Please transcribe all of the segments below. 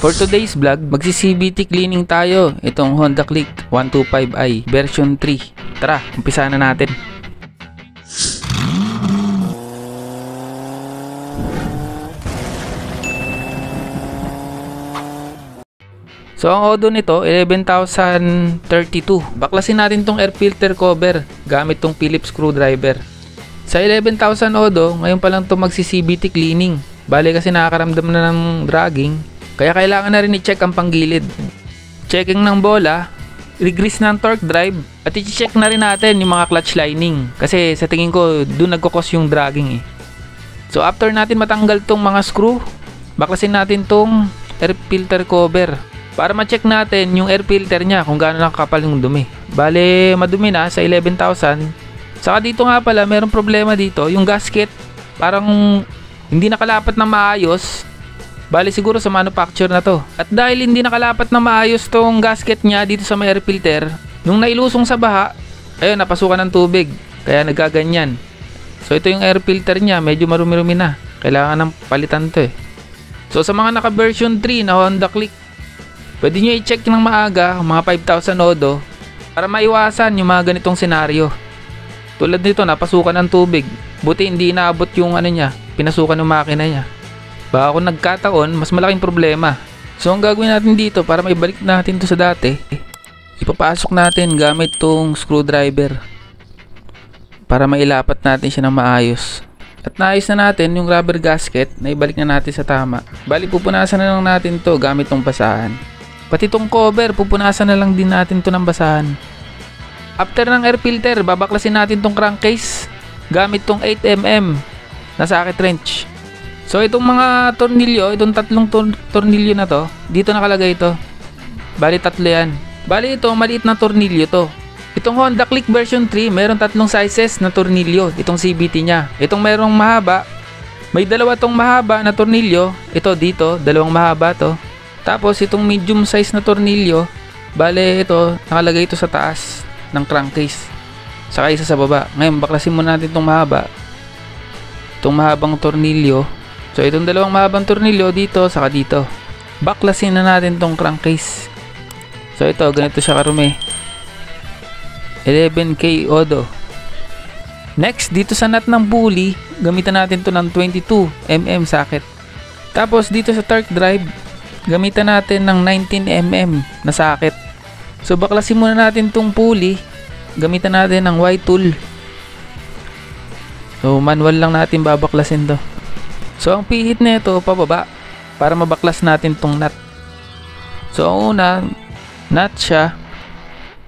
For today's vlog, magsi-CVT cleaning tayo. Itong Honda Click 125i version 3. Tara, umpisa na natin. So ang odo nito 11,032. Baklasin natin tong air filter cover gamit tong Phillips screwdriver. Sa 11,000 odo, ngayon pa lang to magsi-CVT cleaning. Bale kasi nakakaramdam na ng dragging, kaya kailangan na rin i-check ang panggilid. Checking ng bola, regrease ng torque drive, at i-check na rin natin yung mga clutch lining. Kasi sa tingin ko, doon nagkukos yung dragging eh. So after natin matanggal tong mga screw, baklasin natin tong air filter cover para ma-check natin yung air filter niya kung gaano nakakapal yung dumi. Bale, madumi na sa 11,000. Saka dito nga pala, merong problema dito. Yung gasket, parang hindi nakalapat na maayos. Bale, siguro sa manufacturer na to. At dahil hindi nakalapat na maayos tong gasket niya dito sa may air filter, nung nailusong sa baha, ayun, napasukan ng tubig. Kaya nagaganyan. So, ito yung air filter niya. Medyo marumi-rumi na. Kailangan ng palitan to eh. So, sa mga naka-version 3 na Honda Click, pwede nyo i-check ng maaga, mga 5,000 odo, para maiwasan yung mga ganitong senaryo. Tulad nito, napasukan ng tubig. Buti hindi inaabot yung ano niya, pinasukan ng makina niya. Baka kung nagkataon, mas malaking problema. So ang gagawin natin dito para maibalik natin to sa dati, ipapasok natin gamit tong screwdriver para mailapat natin siya ng maayos. At naayos na natin yung rubber gasket, na ibalik na natin sa tama. Bali, pupunasan na lang natin to gamit tong basahan. Pati tong cover, pupunasan na lang din natin to ng basahan. After ng air filter, babaklasin natin tong crankcase gamit tong 8mm na socket wrench. So itong mga tornilyo, itong tatlong tornilyo na to, dito nakalagay ito. Bali, tatlo yan. Bali, ito maliit na tornilyo to. Itong Honda Click version 3, meron tatlong sizes na tornilyo, itong CVT nya. Itong merong mahaba, may dalawa tong mahaba na tornilyo. Ito dito, dalawang mahaba to. Tapos itong medium size na tornilyo, bale ito, nakalagay ito sa taas ng crankcase, saka isa sa baba. Ngayon, baklasin muna natin itong mahaba, itong mahabang tornilyo. So itong dalawang mahabang tornilyo dito, saka dito. Baklasin na natin itong crankcase. So ito, ganito siya karumi, 11K odo. Next, dito sa nut ng pulley, gamitan natin to ng 22mm socket. Tapos dito sa torque drive, gamitan natin ng 19mm na socket. So baklasin muna natin tong pulley, gamitan natin ng Y-tool. So manual lang natin babaklasin to. So ang pihit na ito pababa para mabaklas natin tong nut. So ang una, nut siya,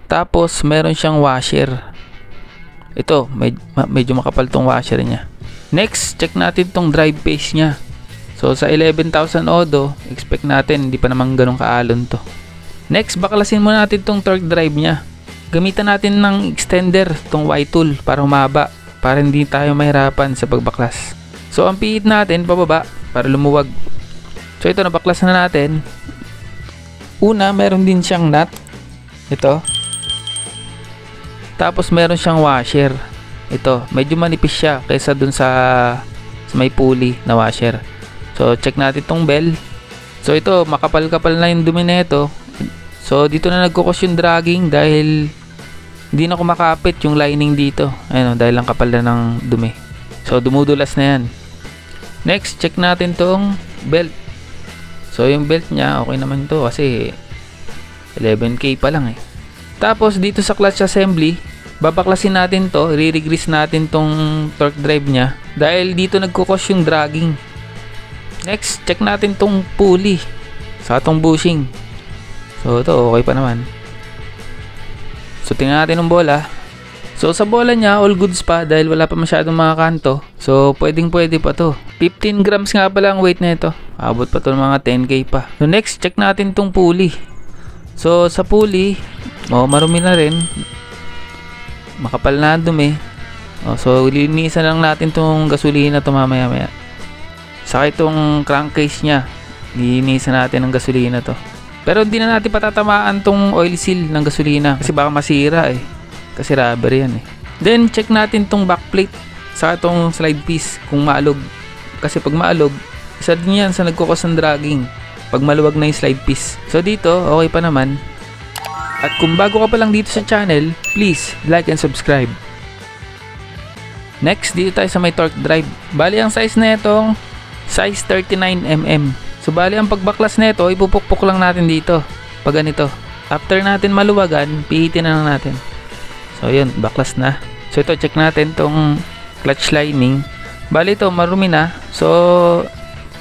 tapos meron siyang washer. Ito, medyo makapal tong washer niya. Next, check natin tong drive phase niya. So sa 11,000 odo, expect natin hindi pa naman ganun kaalon to. Next, baklasin muna natin tong torque drive niya. Gamitan natin ng extender, tong Y-tool, para humaba, para hindi tayo mahirapan sa pagbaklas. So ang pihit natin pababa para lumuwag. So ito, nabaklas na natin. Una, meron din siyang nut. Ito. Tapos meron siyang washer. Ito, medyo manipis siya kaysa dun sa may pulley na washer. So check natin tong bell. So ito, makapal-kapal na yung dumi na ito. So dito na nagkukos yung dragging dahil hindi na kumakapit yung lining dito. Ayun, dahil lang kapal na ng dumi. So dumudulas na yan. Next, check natin tong belt. So yung belt niya, okay naman to kasi 11K pa lang eh. Tapos dito sa clutch assembly, babaklasin natin to, re-regrease natin tong torque drive niya dahil dito nagkukos yung dragging. Next, check natin tong pulley sa tong bushing. So ito, okay pa naman. So tingnan natin ng bola. So sa bola niya, all goods pa dahil wala pa masyadong mga kanto. So pwede pa to. 15 grams nga pala ang weight na ito. Abot pa to ng mga 10K pa. So next, check natin tong pulley. So sa pulley, marumi na rin. Makapal na dumi. So linisan lang natin tong gasolina to mamaya. Saka itong crankcase niya, linisan natin ng gasolina to. Pero hindi na natin patatamaan tong oil seal ng gasolina kasi baka masira eh. Kasi rubber yan eh. Then check natin tong backplate sa itong slide piece kung maalog. Kasi pag maalog, isa din yan sa nagkukos ng dragging. pag maluwag na yung slide piece. So dito, okay pa naman. At kung bago ka pa lang dito sa channel, please like and subscribe. Next, dito tayo sa may torque drive. Bali ang size na itong size 39mm. So bali ang pagbaklas na ito, ipupukpok lang natin dito. Pag ganito. After natin maluwagan, pihitin na lang natin. So yun, baklas na. So ito, check natin tong clutch lining. Bali ito, marumi na. So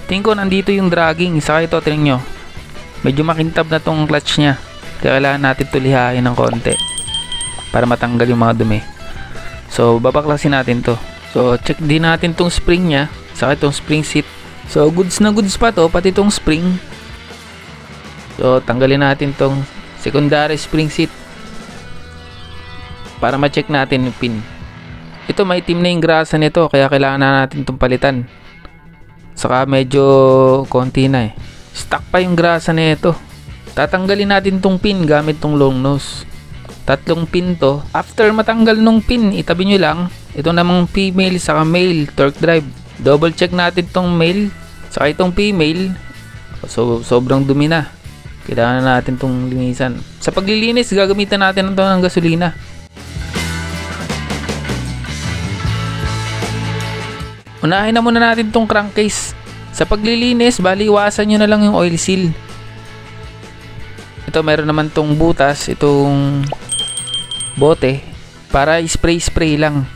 tingin ko nandito yung dragging. Saka ito, tingnan nyo, medyo makintab na tong clutch nya. Kaya kailangan natin ito lihain ng konti para matanggal yung mga dumi. So babaklasin natin to. So check din natin tong spring nya. Saka itong spring seat. So goods na goods pa to, pati itong spring. So tanggalin natin tong secondary spring seat para ma-check natin yung pin. Ito maitim na yung grasa nito, kaya kailangan na natin itong palitan. Saka medyo konti na stuck pa yung grasa nito. Tatanggalin natin tong pin gamit tong long nose. 3 pin to. After matanggal nung pin, itabi nyo lang. Ito namang female saka male torque drive. Double check natin tong male saka itong female. So sobrang dumi na. Kailangan na natin itong linisan. Sa paglilinis, gagamitan natin ito ng gasolina. Unahin na muna natin itong crankcase. Sa paglilinis, bali iwasan nyo na lang yung oil seal. Ito meron naman itong butas, itong bote, para spray lang.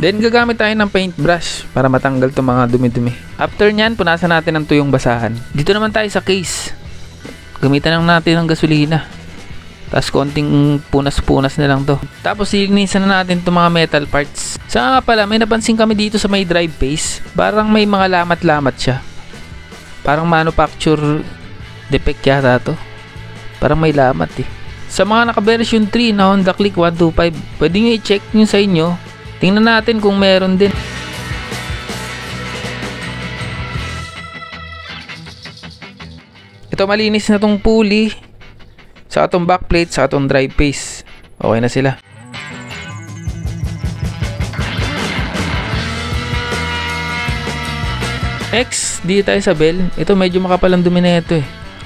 Then gagamit tayo ng paintbrush para matanggal itong mga dumi-dumi. After nyan, punasan natin ng tuyong basahan. Dito naman tayo sa case. Gamitan lang natin ng gasolina. Tapos konting punas-punas na lang to. Tapos silinisan na natin itong mga metal parts. Saka nga pala, may napansin kami dito sa may drive face. Parang may mga lamat-lamat siya. Parang manufacture defect yata to. Parang may lamat Sa mga naka-version 3 na Honda Click 125, pwede nyo i-check nyo sa inyo. Tingnan natin kung meron din. Ito malinis na tong pulley, sa atong backplate, sa atong drive face. Okay na sila. Next, dito tayo sa bell. Ito medyo makapal ang dumi na ito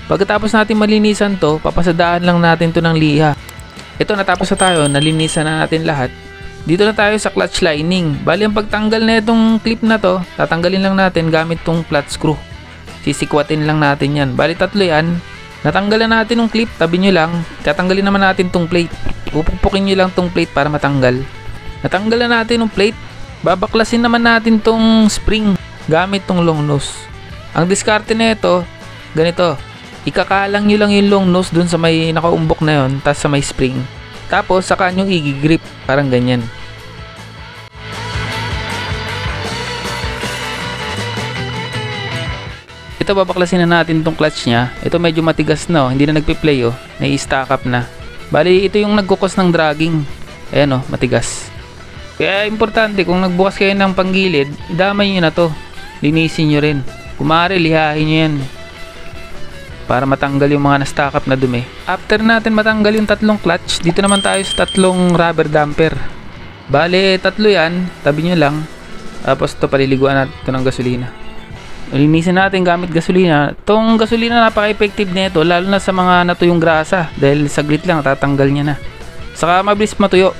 Pagkatapos natin malinisan to, papasadaan lang natin to ng liha. Ito natapos na tayo, nalinisan na natin lahat. Dito na tayo sa clutch lining. Bali ang pagtanggal na itong clip na to, tatanggalin lang natin gamit tong flat screw. Sisikwatin lang natin yan. Bali 3 yan. Natanggalan natin yung clip, tabi nyo lang. Tatanggalin naman natin tong plate. Pupukpukin nyo lang tong plate para matanggal. Natanggalan natin yung plate. Babaklasin naman natin tong spring gamit tong long nose. Ang diskarte na ito, ganito. Ikakalang nyo lang yung long nose dun sa may nakaumbok na yon, tas sa may spring. Tapos saka nyo i-grip, parang ganyan. Ito babaklasin na natin tong clutch nya. Ito medyo matigas na hindi na nagpi-play nai-stack up na. Bali ito yung nagkukos ng dragging. Ayan matigas. Kaya importante kung nagbukas kayo ng panggilid, idamay nyo na to. Linisin nyo rin. Kung maaari, lihahin nyo yan para matanggal yung mga na-stack up na dumi. After natin matanggal yung 3 clutch, dito naman tayo sa 3 rubber damper. Bali 3 yan, tabi nyo lang. Tapos ito paliliguan natin ito ng gasolina. Linisin natin gamit gasolina. Itong gasolina napaka-effective nito, lalo na sa mga natuyong grasa, dahil saglit lang tatanggal niya na. Saka mabilis matuyo.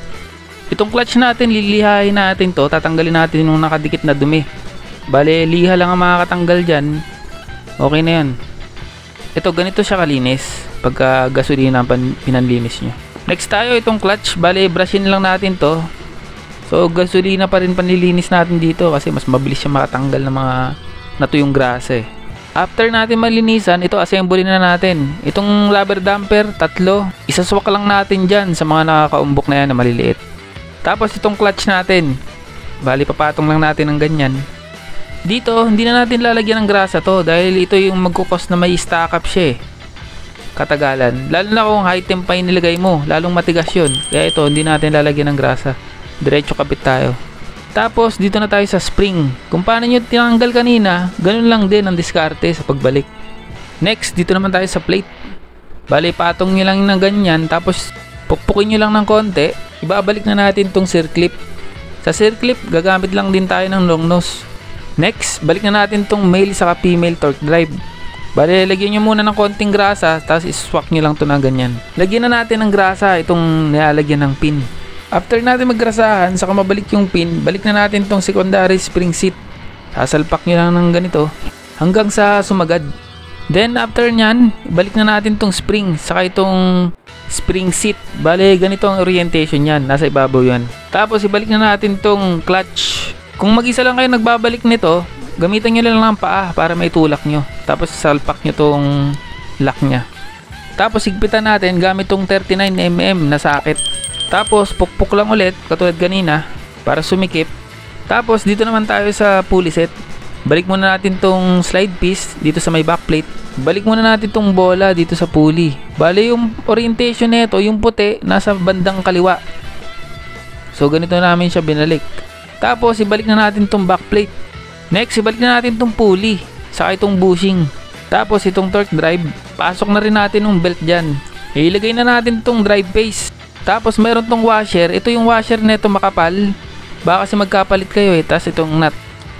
Itong clutch natin, lilihain natin to, tatanggalin natin yung nakadikit na dumi. Bale liha lang ang makakatanggal dyan. Okay na yan. Ito ganito siya kalinis pagka gasolina ang pinanlinis nyo. Next tayo itong clutch. Bale brushin lang natin to. So gasolina pa rin panlilinis natin dito kasi mas mabilis siya makatanggal ng mga natuyong grasa After natin malinisan, ito assembly na natin. Itong rubber damper, 3. Isaswak lang natin dyan sa mga nakakaumbok na yan na maliliit. Tapos itong clutch natin. Bali papatong lang natin ng ganyan. Dito, hindi na natin lalagyan ng grasa to dahil ito yung magkukos na may stack up siya katagalan. Lalo na kung high temp pa yung nilagay mo, lalong matigas yun. Kaya ito, hindi natin lalagyan ng grasa. Diretso kapit tayo. Tapos, dito na tayo sa spring. Kung paano nyo tinanggal kanina, ganun lang din ang diskarte sa pagbalik. Next, dito naman tayo sa plate. Bali, patong nyo lang ng ganyan, tapos pukpukin nyo lang ng konti. Ibabalik na natin tong circlip. Sa circlip, gagamit lang din tayo ng long nose. Next, balik na natin tong male saka female torque drive. Bale, lagyan nyo muna ng konting grasa, tapos iswak nyo lang to na ganyan. Lagyan na natin ng grasa itong nilalagyan ng pin. After natin maggrasahan, saka mabalik yung pin, balik na natin tong secondary spring seat. Sasalpak nyo lang ng ganito hanggang sa sumagad. Then after nyan, balik na natin tong spring, saka itong spring seat. Bale, ganito ang orientation yan, nasa ibabaw yan. Tapos ibalik na natin tong clutch. Kung mag-isa lang kayo nagbabalik nito, gamitan nyo lang ang paa para may tulak nyo. Tapos salpak nyo tong lock nya. Tapos higpitan natin gamit tong 39mm na socket. Tapos pukpuk lang ulit katulad kanina para sumikip. Tapos dito naman tayo sa pulley set. Balik muna natin tong slide piece dito sa may backplate. Balik muna natin tong bola dito sa pulley. Bale yung orientation nito, yung puti nasa bandang kaliwa. So ganito namin siya binalik. Tapos ibalik na natin tong backplate. Next, ibalik na natin itong pulley, saka itong bushing. Tapos itong torque drive, pasok na rin natin yung belt dyan. Ilagay na natin itong drive face. Tapos meron itong washer, ito yung washer neto makapal. Baka kasi magkapalit kayo tapos itong nut.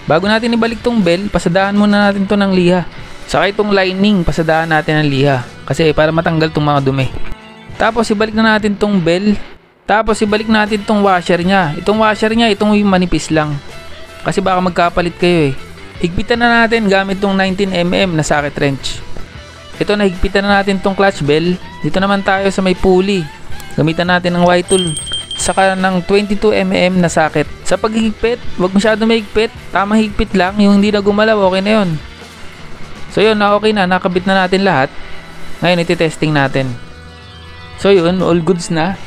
Bago natin ibalik itong belt, pasadahan muna natin ito ng liha. Saka itong lining, pasadahan natin ng liha. Kasi para matanggal itong mga dumi. Tapos ibalik na natin itong belt. Tapos ibalik natin itong washer nya. Itong washer nya, itong yung manipis lang. Kasi baka magkapalit kayo Higpitan na natin gamit tong 19mm na socket wrench. Ito, nahigpitan na natin tong clutch bell. Dito naman tayo sa may pulley. Gamitan natin ng Y-tool. Saka ng 22mm na socket. Sa paghigpit, wag masyado mahigpit. Tamang higpit lang. Yung hindi na gumalaw, okay na yun. So yun, okay na. Nakabit na natin lahat. Ngayon, iti-testing natin. So yun, all goods na.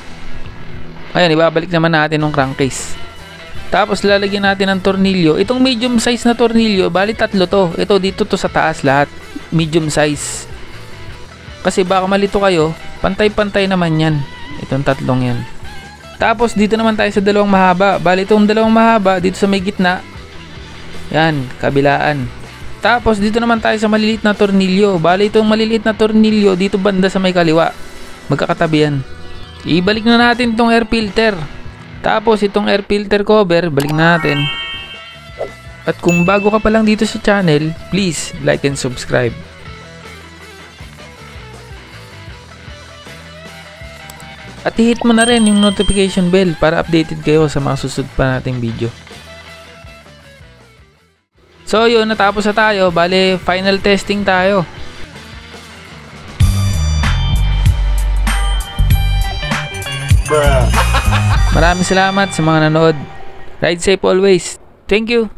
Ayan, ibabalik naman natin ng crankcase. Tapos lalagyan natin ng tornilyo. Itong medium size na tornilyo, bali tatlo to. Ito dito to sa taas lahat. Medium size. Kasi baka malito kayo, pantay-pantay naman yan. Itong tatlong yan. Tapos dito naman tayo sa dalawang mahaba. Bali itong dalawang mahaba dito sa may gitna. Yan, kabilaan. Tapos dito naman tayo sa maliliit na tornilyo. Bali itong maliliit na tornilyo dito banda sa may kaliwa. Magkakatabi yan. Ibalik na natin itong air filter. Tapos itong air filter cover, balik na natin. At kung bago ka pa lang dito sa channel, please like and subscribe. At i-hit mo na rin yung notification bell para updated kayo sa mga susunod pa nating video. So yun, natapos na tayo. Bale, final testing tayo. Maraming salamat sa mga nanood. Ride safe always. Thank you.